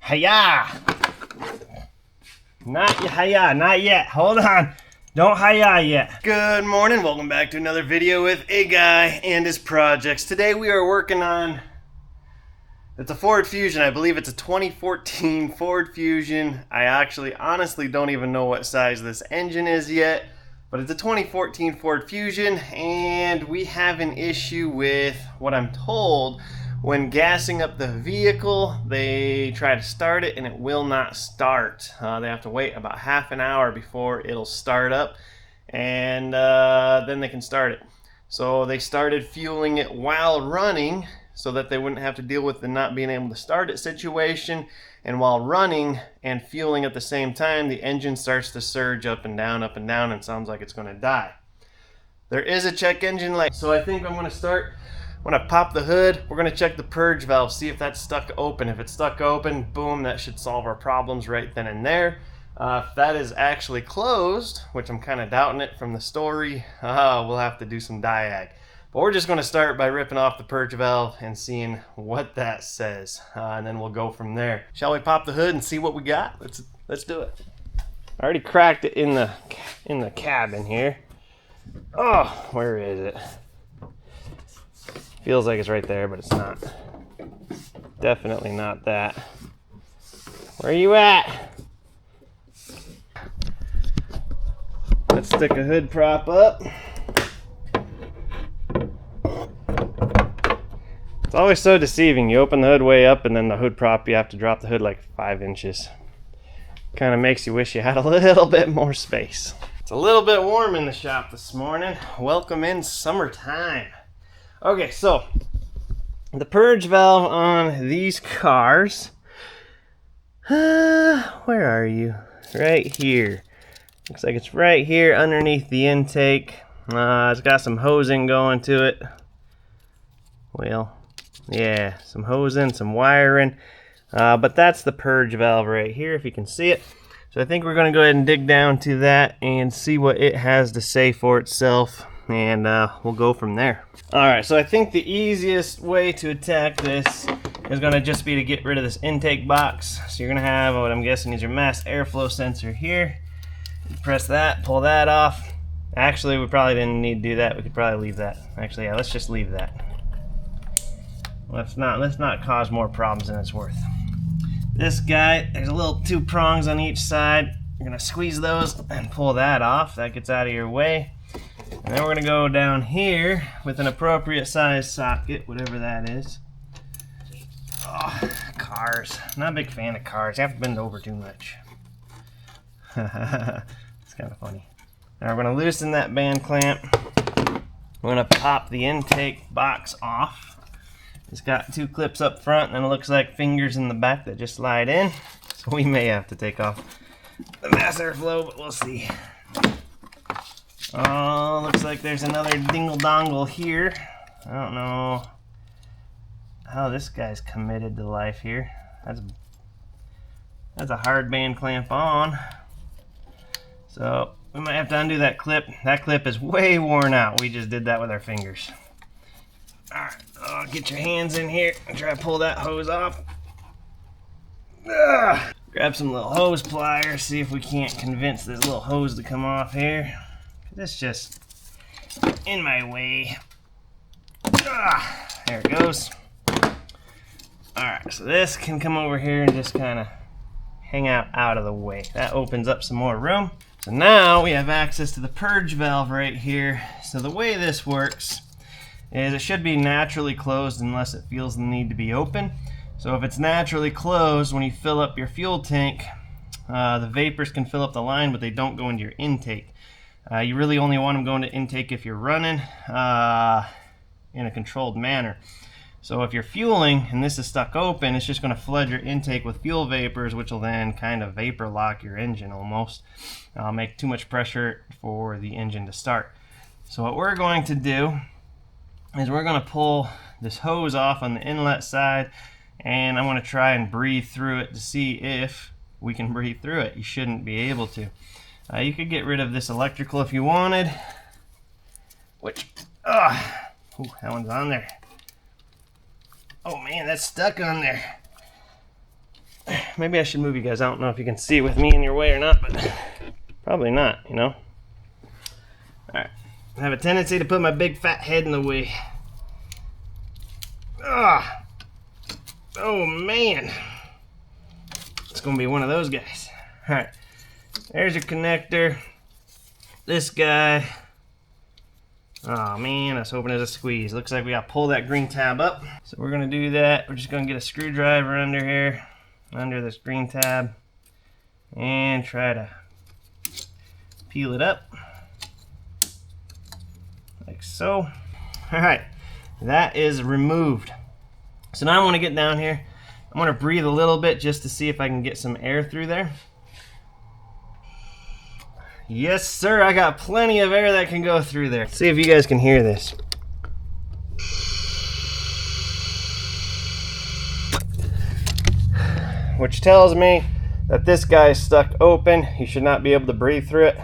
Hiya! Not yet. Hold on. Don't hiya yet. Good morning. Welcome back to another video with a guy and his projects. Today we are working on, it's a Ford Fusion. I believe it's a 2014 Ford Fusion. I actually honestly don't even know what size this engine is yet, but it's a 2014 Ford Fusion, and we have an issue with what I'm told. When gassing up the vehicle, they try to start it and it will not start. They have to wait about half an hour before it'll start up, and then they can start it. So they started fueling it while running so that they wouldn't have to deal with the not being able to start it situation. And while running and fueling at the same time, the engine starts to surge up and down, and sounds like it's going to die. There is a check engine light, so I think I'm going to start. When I pop the hood, we're going to check the purge valve, see if that's stuck open. If it's stuck open, boom, that should solve our problems right then and there. If that is actually closed, which I'm kind of doubting it from the story, we'll have to do some diag. But we're just going to start by ripping off the purge valve and seeing what that says, and then we'll go from there. Shall we pop the hood and see what we got? Let's do it. I already cracked it in the cabin here. Oh, where is it? Feels like it's right there, but it's not. Definitely not that. Where are you at? Let's stick a hood prop up. It's always so deceiving. You open the hood way up and then the hood prop, you have to drop the hood like 5 inches. Kind of makes you wish you had a little bit more space. It's a little bit warm in the shop this morning. Welcome in summertime. Okay, so the purge valve on these cars, where are you? Right here. Looks like it's right here underneath the intake. It's got some hosing going to it. Well, yeah, some hosing, some wiring. But that's the purge valve right here, if you can see it. So I think we're going to go ahead and dig down to that and see what it has to say for itself. And we'll go from there. Alright, so I think the easiest way to attack this is going to just be to get rid of this intake box. So you're going to have what I'm guessing is your mass airflow sensor here. You press that, pull that off. Actually, we probably didn't need to do that. We could probably leave that. Actually, yeah, let's just leave that. Let's not cause more problems than it's worth. This guy, there's a little 2 prongs on each side. You're going to squeeze those and pull that off. That gets out of your way. And then we're going to go down here with an appropriate size socket, whatever that is. Oh, cars. Not a big fan of cars. You have to bend over too much. It's kind of funny. Now we're going to loosen that band clamp. We're going to pop the intake box off. It's got 2 clips up front, and then it looks like fingers in the back that just slide in. So we may have to take off the mass airflow, but we'll see. Oh, looks like there's another dingle-dongle here. I don't know how this guy's committed to life here. That's a hard band clamp on. So we might have to undo that clip. That clip is way worn out. We just did that with our fingers. Alright, get your hands in here and try to pull that hose off. Grab some little hose pliers, see if we can't convince this little hose to come off here. This just in my way. There it goes. Alright, so this can come over here and just kind of hang out of the way. That opens up some more room. So now we have access to the purge valve right here. So the way this works is it should be naturally closed unless it feels the need to be open. So if it's naturally closed, when you fill up your fuel tank, the vapors can fill up the line, but they don't go into your intake. You really only want them going to intake if you're running in a controlled manner. So if you're fueling and this is stuck open, it's just going to flood your intake with fuel vapors, which will then kind of vapor lock your engine almost. Make too much pressure for the engine to start. So what we're going to do is we're going to pull this hose off on the inlet side, and I'm going to try and breathe through it to see if we can breathe through it. You shouldn't be able to. You could get rid of this electrical if you wanted, which, that one's on there. Oh man, that's stuck on there. maybe I should move you guys. I don't know if you can see with me in your way or not, but probably not, you know. Alright, I have a tendency to put my big fat head in the way. Ah, oh man, it's gonna be one of those guys. Alright, there's your connector. This guy, oh man, I was hoping it was a squeeze. Looks like we gotta pull that green tab up. So we're gonna do that. We're just gonna get a screwdriver under here, under this green tab, and try to peel it up, like so. Alright, that is removed. So now I wanna get down here. I wanna breathe a little bit just to see if I can get some air through there. Yes, sir, I got plenty of air that can go through there. Let's see if you guys can hear this. Which tells me that this guy is stuck open. You should not be able to breathe through it,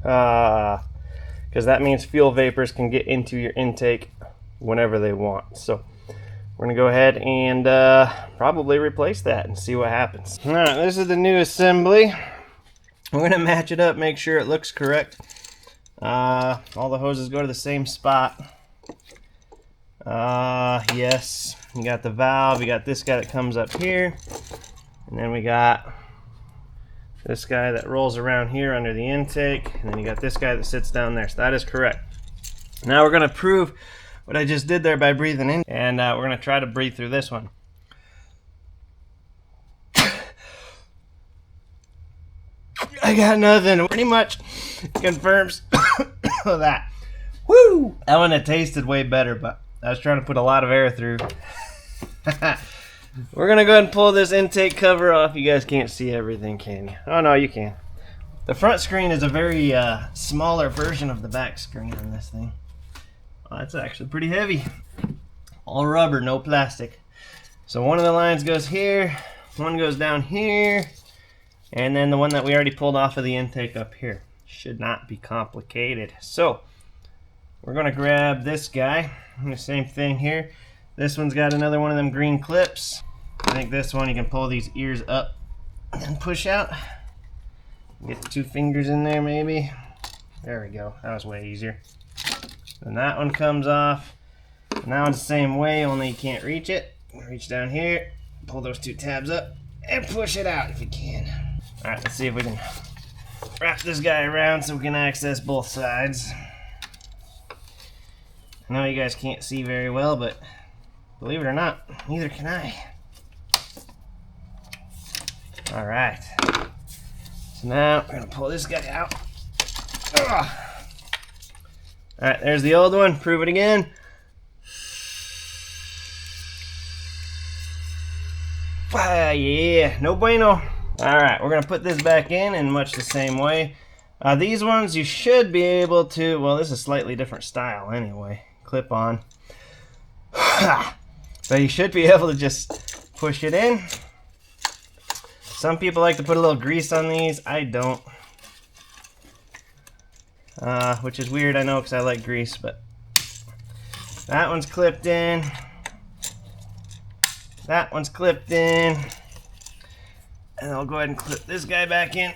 because that means fuel vapors can get into your intake whenever they want. So we're gonna go ahead and probably replace that and see what happens. All right, this is the new assembly. We're gonna match it up, make sure it looks correct. All the hoses go to the same spot. Yes, you got the valve, you got this guy that comes up here, and then we got this guy that rolls around here under the intake, and then you got this guy that sits down there. So that is correct. Now we're gonna prove what I just did there by breathing in, and we're gonna try to breathe through this one. I got nothing. Pretty much confirms that. Woo! That one, it tasted way better, but I was trying to put a lot of air through. We're gonna go ahead and pull this intake cover off. You guys can't see everything, can you? Oh no, you can. The front screen is a very smaller version of the back screen on this thing. Well, that's actually pretty heavy. All rubber, no plastic. So one of the lines goes here, one goes down here, and then the one that we already pulled off of the intake up here. Should not be complicated. So we're gonna grab this guy, and the same thing here. This one's got another one of them green clips. I think this one you can pull these ears up and push out. Get the 2 fingers in there maybe. There we go, that was way easier. Then that one comes off. And that one's the same way, only you can't reach it. Reach down here, pull those 2 tabs up, and push it out if you can. Alright, let's see if we can wrap this guy around so we can access both sides. I know you guys can't see very well, but believe it or not, neither can I. Alright. So now we're going to pull this guy out. Alright, there's the old one. Prove it again. Ah, yeah, no bueno. Alright, we're going to put this back in much the same way. These ones you should be able to, well, this is a slightly different style anyway. Clip on. But you should be able to just push it in. Some people like to put a little grease on these. I don't. Which is weird, I know, because I like grease, but that one's clipped in. That one's clipped in. And I'll go ahead and clip this guy back in.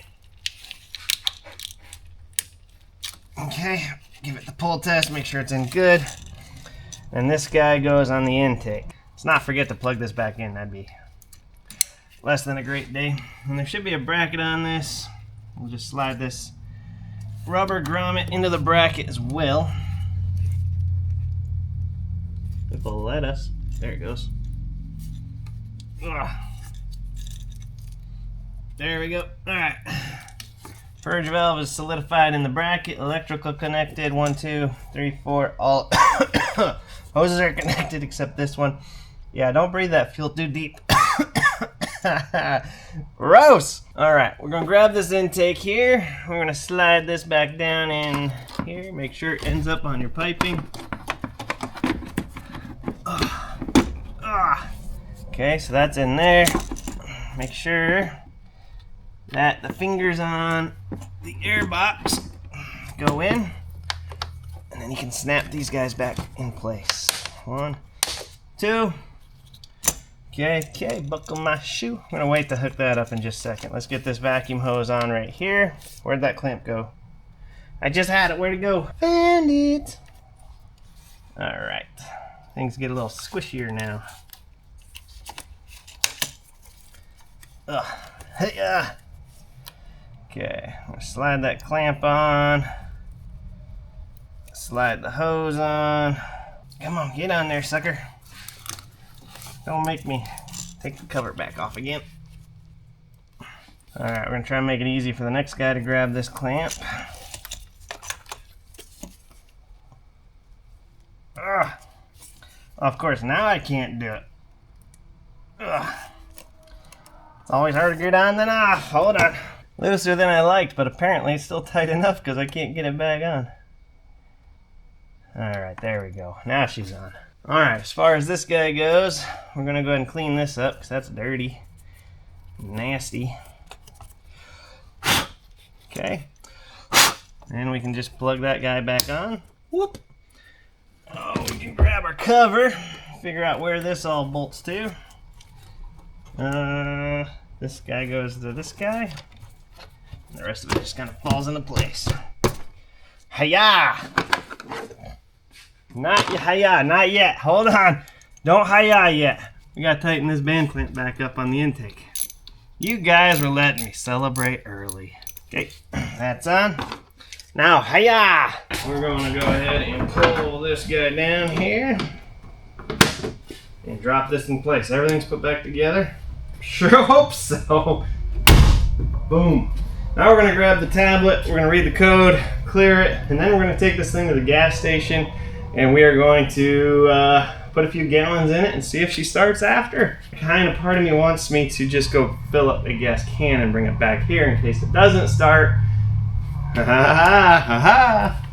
Okay, give it the pull test, make sure it's in good. And this guy goes on the intake. Let's not forget to plug this back in, that'd be less than a great day. And there should be a bracket on this. We'll just slide this rubber grommet into the bracket as well. If it'll let us. There it goes. Ugh. There we go. Alright. Purge valve is solidified in the bracket. Electrical connected. 1, 2, 3, 4. All hoses are connected except this one. Yeah, don't breathe that fuel too deep. Gross! Alright, we're going to grab this intake here. We're going to slide this back down in here. Make sure it ends up on your piping. Okay, so that's in there. Make sure that the fingers on the air box go in. And then you can snap these guys back in place. 1, 2, Okay, buckle my shoe. I'm gonna wait to hook that up in just a second. Let's get this vacuum hose on right here. Where'd that clamp go? I just had it, where'd it go? Found it. All right, things get a little squishier now. Hey, okay, I'm gonna slide that clamp on. Slide the hose on. Come on, get on there, sucker. Don't make me take the cover back off again. Alright, we're gonna try and make it easy for the next guy to grab this clamp. Ugh. Of course, now I can't do it. Ugh. It's always harder to get on than off. Hold on. Looser than I liked, but apparently it's still tight enough because I can't get it back on. Alright, there we go. Now she's on. Alright, as far as this guy goes, we're going to go ahead and clean this up because that's dirty. Nasty. Okay. And we can just plug that guy back on. Whoop. Oh, we can grab our cover, figure out where this all bolts to. This guy goes to this guy. And the rest of it just kind of falls into place. Hiya! Not yet. Hold on. Don't hiya yet. We gotta tighten this band clamp back up on the intake. You guys were letting me celebrate early. Okay, that's on. Now, hiya! We're going to go ahead and pull this guy down here and drop this in place. Everything's put back together. Sure hope so. Boom. Now we're gonna grab the tablet, we're gonna read the code, clear it, and then we're gonna take this thing to the gas station and we are going to put a few gallons in it and see if she starts after. Kind of part of me wants me to just go fill up a gas can and bring it back here in case it doesn't start. Ha ha ha ha.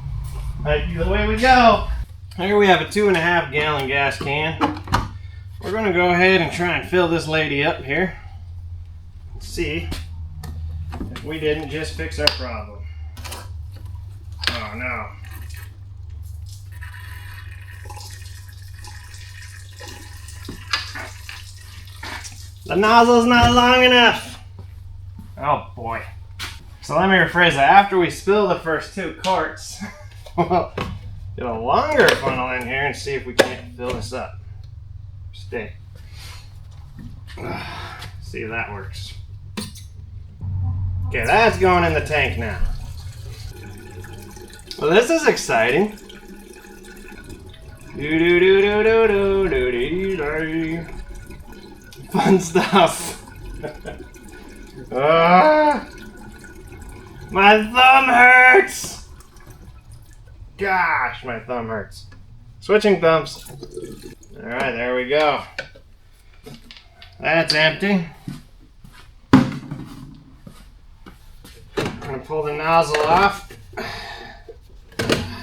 Might be the way we go. Here we have a 2.5 gallon gas can. We're gonna go ahead and try and fill this lady up here. Let's see if we didn't just fix our problem. Oh no. The nozzle's not long enough. Oh boy. So let me rephrase that. After we spill the first 2 quarts, we'll get a longer funnel in here and see if we can't fill this up. Stay. See if that works. Okay, that's going in the tank now. Well, this is exciting. Fun stuff. My thumb hurts. Gosh, my thumb hurts. Switching thumbs. All right, there we go. That's empty. I'm gonna pull the nozzle off.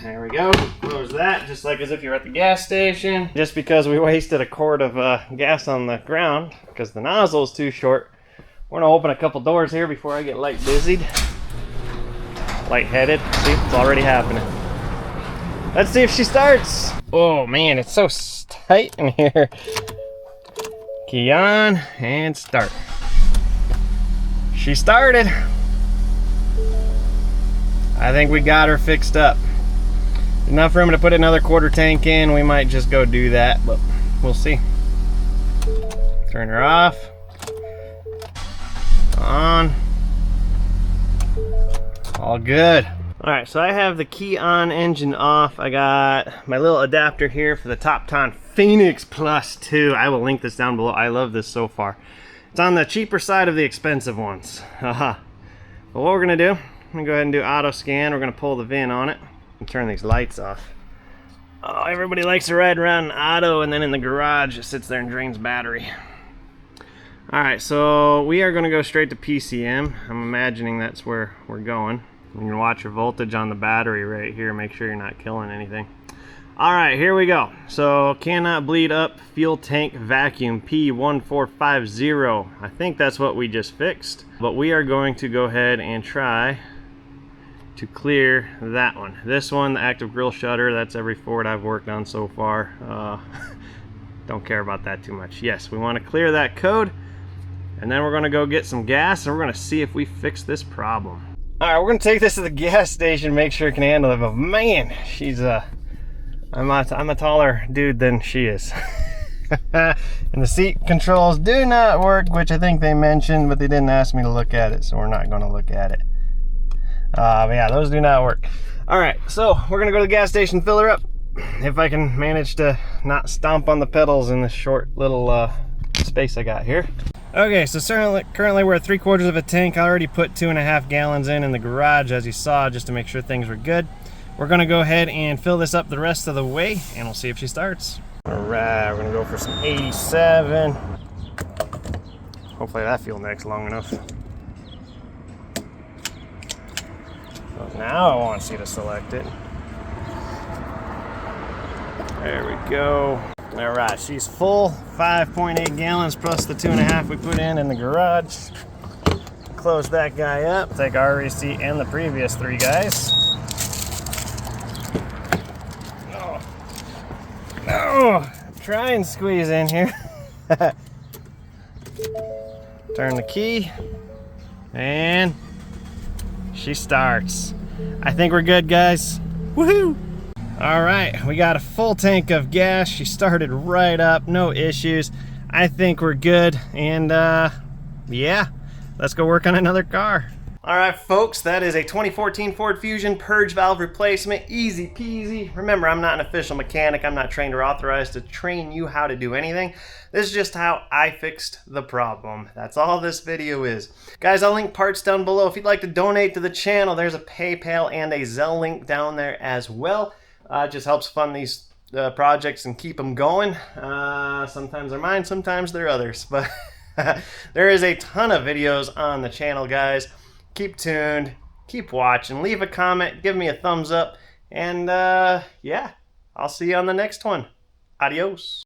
There we go. Close that, just like as if you're at the gas station. Just because we wasted a quart of gas on the ground because the nozzle is too short, we're gonna open a couple doors here before I get light-headed. See, it's already happening. Let's see if she starts. Oh man, it's so tight in here. Key on and start. She started. I think we got her fixed up. Enough room to put another quarter tank in. We might just go do that, but we'll see. Turn her off. On. All good. All right, so I have the key on, engine off. I got my little adapter here for the Topton Phoenix Plus 2. I will link this down below. I love this so far. It's on the cheaper side of the expensive ones. Haha. But what we're gonna do, I'm gonna go ahead and do auto scan. We're gonna pull the VIN on it and turn these lights off. Oh, everybody likes to ride around in auto and then in the garage it sits there and drains battery. All right, so we are gonna go straight to PCM. I'm imagining that's where we're going. You can watch your voltage on the battery right here. Make sure you're not killing anything. All right, here we go. So cannot bleed up fuel tank vacuum P1450. I think that's what we just fixed. But we are going to go ahead and try to clear that one. This one, the active grill shutter, that's every Ford I've worked on so far. don't care about that too much. Yes, we want to clear that code, and then we're going to go get some gas, and we're going to see if we fix this problem. All right, we're going to take this to the gas station, make sure it can handle it. But man, she's I'm a taller dude than she is. And the seat controls do not work, which I think they mentioned, but they didn't ask me to look at it, so we're not going to look at it. But yeah, those do not work. All right, so we're going to go to the gas station, fill her up. If I can manage to not stomp on the pedals in this short little space I got here. Okay, so currently we're at 3/4 of a tank. I already put 2.5 gallons in the garage, as you saw, just to make sure things were good. We're gonna go ahead and fill this up the rest of the way, and we'll see if she starts. All right, we're gonna go for some 87. Hopefully that fuel neck's long enough. So now I want you to select it. There we go. All right, she's full, 5.8 gallons plus the 2.5 we put in the garage. Close that guy up, take our receipt and the previous 3 guys. Oh, try and squeeze in here. Turn the key, and she starts. I think we're good, guys. Woohoo! All right, we got a full tank of gas. She started right up, no issues. I think we're good, and yeah, let's go work on another car. All right, folks, that is a 2014 Ford Fusion purge valve replacement, easy peasy. Remember, I'm not an official mechanic. I'm not trained or authorized to train you how to do anything. This is just how I fixed the problem. That's all this video is. Guys, I'll link parts down below. If you'd like to donate to the channel, there's a PayPal and a Zelle link down there as well. It just helps fund these projects and keep them going. Sometimes they're mine, sometimes they're others. But there is a ton of videos on the channel, guys. Keep tuned, keep watching, leave a comment, give me a thumbs up, and yeah, I'll see you on the next one. Adios.